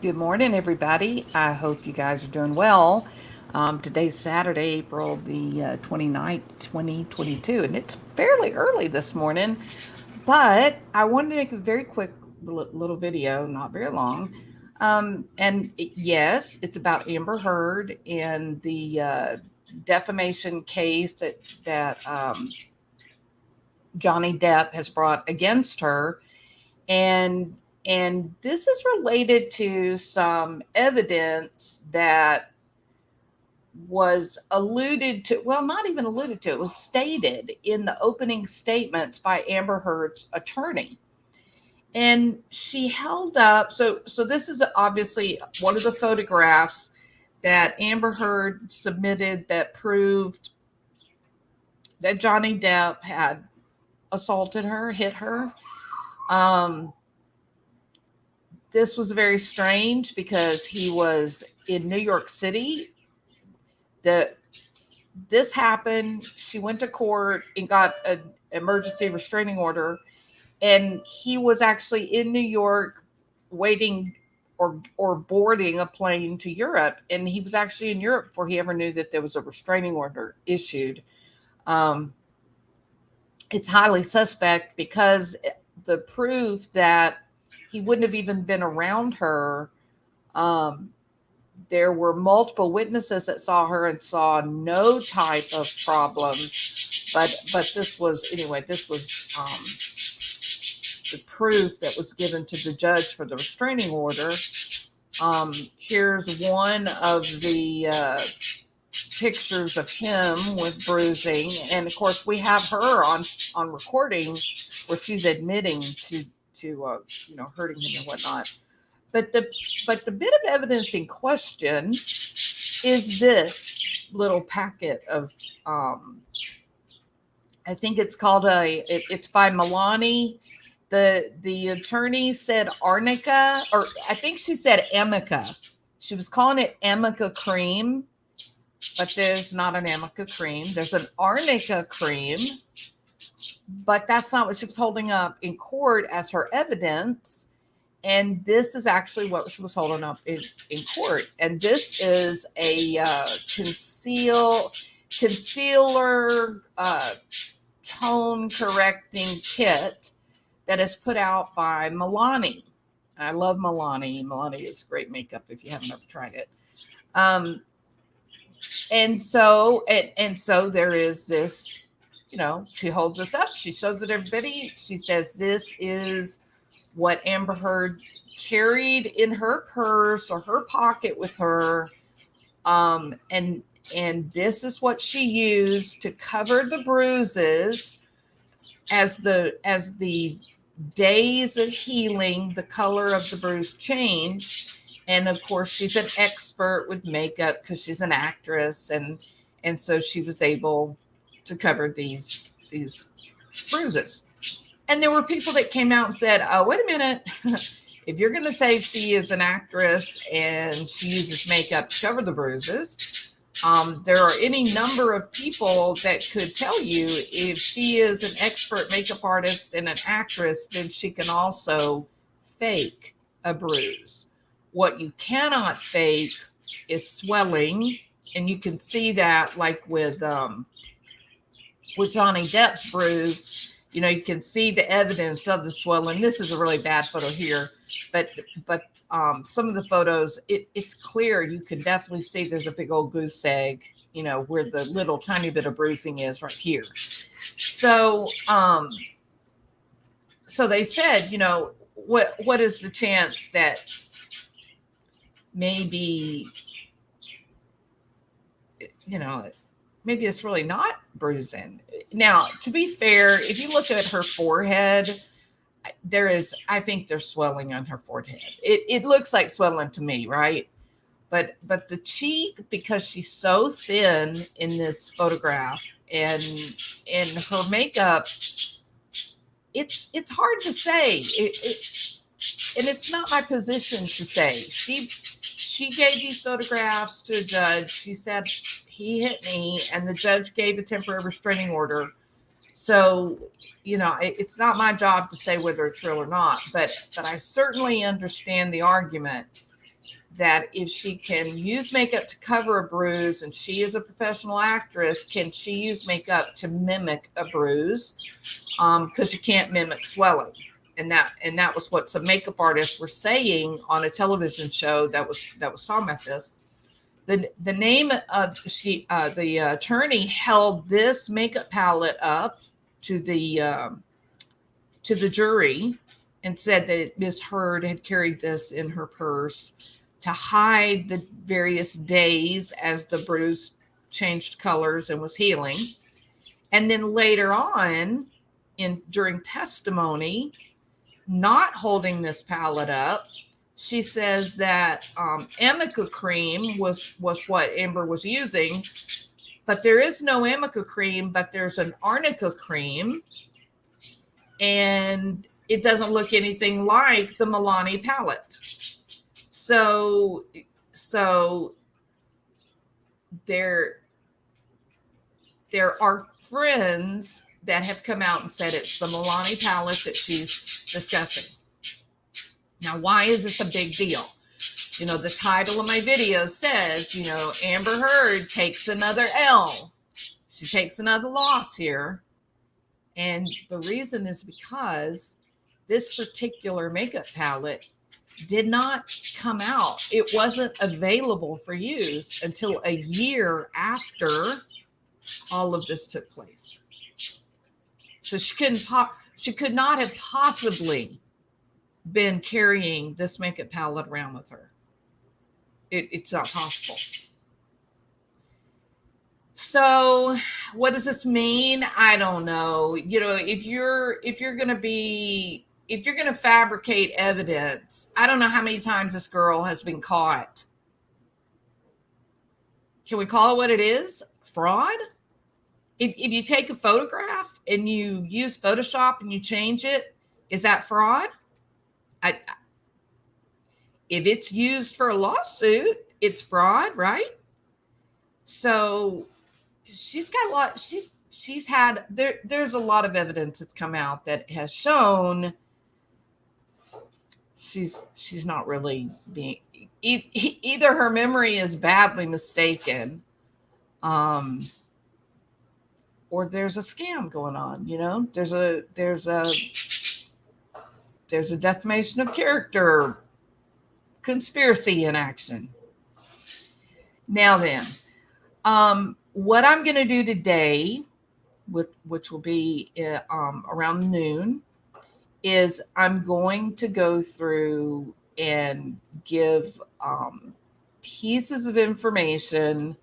Good morning, everybody. I hope you guys are doing well. Today's Saturday, April the 29th, 2022, and it's fairly early this morning, but I wanted to make a very quick little video, not very long. Yes, it's about Amber Heard and the defamation case that Johnny Depp has brought against her, and this is related to some evidence that was alluded to, well, not even alluded to, it was stated in the opening statements by Amber Heard's attorney. And she held up, so this is obviously one of the photographs that Amber Heard submitted that proved that Johnny Depp had assaulted her, hit her. This was very strange because he was in New York City. This happened. She went to court and got an emergency restraining order, and he was actually in New York waiting or boarding a plane to Europe, and he was actually in Europe before he ever knew that there was a restraining order issued. It's highly suspect because the proof that he wouldn't have even been around her. There were multiple witnesses that saw her and saw no type of problem. But this was, anyway, this was the proof that was given to the judge for the restraining order. Here's one of the pictures of him with bruising, and of course we have her on recording where she's admitting to hurting him and whatnot. But the bit of evidence in question is this little packet of I think it's called it's by Milani. The attorney said arnica, or I think she said amica. She was calling it amica cream, but there's not an amica cream. There's an arnica cream, but that's not what she was holding up in court as her evidence. And this is actually what she was holding up in court. And this is a concealer tone correcting kit that is put out by Milani. I love Milani. Milani is great makeup if you haven't ever tried it. And so there is this, she holds this up. She shows it everybody. She says, this is what Amber Heard carried in her purse or her pocket with her. And this is what she used to cover the bruises as the days of healing, the color of the bruise changed. And of course, she's an expert with makeup because she's an actress, and so she was able to cover these bruises. And there were people that came out and said, "Oh, wait a minute! If you're going to say she is an actress and she uses makeup to cover the bruises, there are any number of people that could tell you if she is an expert makeup artist and an actress, then she can also fake a bruise. What you cannot fake is swelling, and you can see that like with Johnny Depp's bruise. You can see the evidence of the swelling. This is a really bad photo here, but some of the photos, it's clear. You can definitely see there's a big old goose egg, where the little tiny bit of bruising is right here. So they said, what is the chance that maybe it's really not bruising. Now, to be fair, if you look at her forehead, I think there's swelling on her forehead. It looks like swelling to me, right? But the cheek, because she's so thin in this photograph and her makeup, it's hard to say. And it's not my position to say. She gave these photographs to a judge. She said he hit me, and the judge gave a temporary restraining order. So, it's not my job to say whether it's real or not, but I certainly understand the argument that if she can use makeup to cover a bruise, and she is a professional actress, can she use makeup to mimic a bruise? Because you can't mimic swelling. And that was what some makeup artists were saying on a television show that was talking about this. The name of the attorney held this makeup palette up to the jury and said that Miss Heard had carried this in her purse to hide the various days as the bruise changed colors and was healing. And then later on, during testimony, not holding this palette up, she says that Amica cream was what Amber was using, but there is no Amica cream, but there's an Arnica cream, and it doesn't look anything like the Milani palette. So there are friends that have come out and said it's the Milani palette that she's discussing. Now, why is this a big deal? You know, the title of my video says, you know, Amber Heard takes another L. She takes another loss here. And the reason is because this particular makeup palette did not come out. It wasn't available for use until a year after all of this took place. So she could not have possibly been carrying this makeup palette around with her. It's not possible. So what does this mean? I don't know. You know, if you're going to fabricate evidence, I don't know how many times this girl has been caught. Can we call it what it is? Fraud? If you take a photograph and you use Photoshop and you change it, is that fraud? If it's used for a lawsuit, it's fraud, right? So she's got a lot. She's had there's a lot of evidence that's come out that has shown she's not really being either her memory is badly mistaken, or there's a scam going on. You know, there's a defamation of character conspiracy in action. Now then, what I'm going to do today, which will be around noon, is I'm going to go through and give pieces of information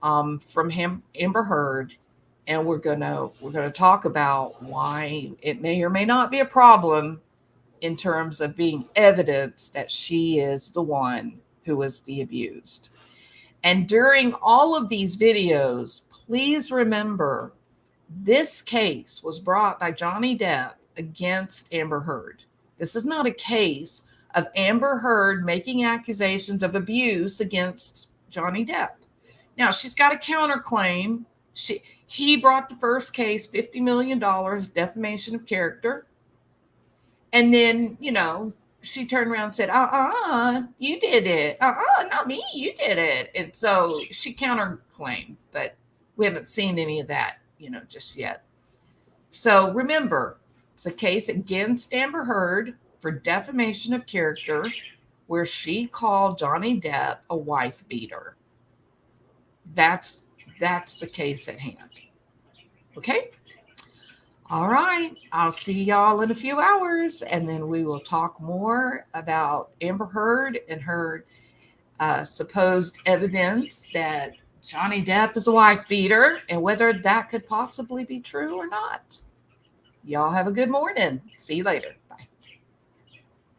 from Amber Heard, and we're gonna talk about why it may or may not be a problem in terms of being evidence that she is the one who is the abused. And during all of these videos, please remember this case was brought by Johnny Depp against Amber Heard. This is not a case of Amber Heard making accusations of abuse against Johnny Depp. Now, she's got a counterclaim. He brought the first case, $50 million, defamation of character. And then, you know, she turned around and said, you did it. Not me, you did it. And so she counterclaimed, but we haven't seen any of that, you know, just yet. So remember, it's a case against Amber Heard for defamation of character where she called Johnny Depp a wife beater. That's the case at hand. Okay? All right. I'll see y'all in a few hours, and then we will talk more about Amber Heard and her supposed evidence that Johnny Depp is a wife beater and whether that could possibly be true or not. Y'all have a good morning. See you later.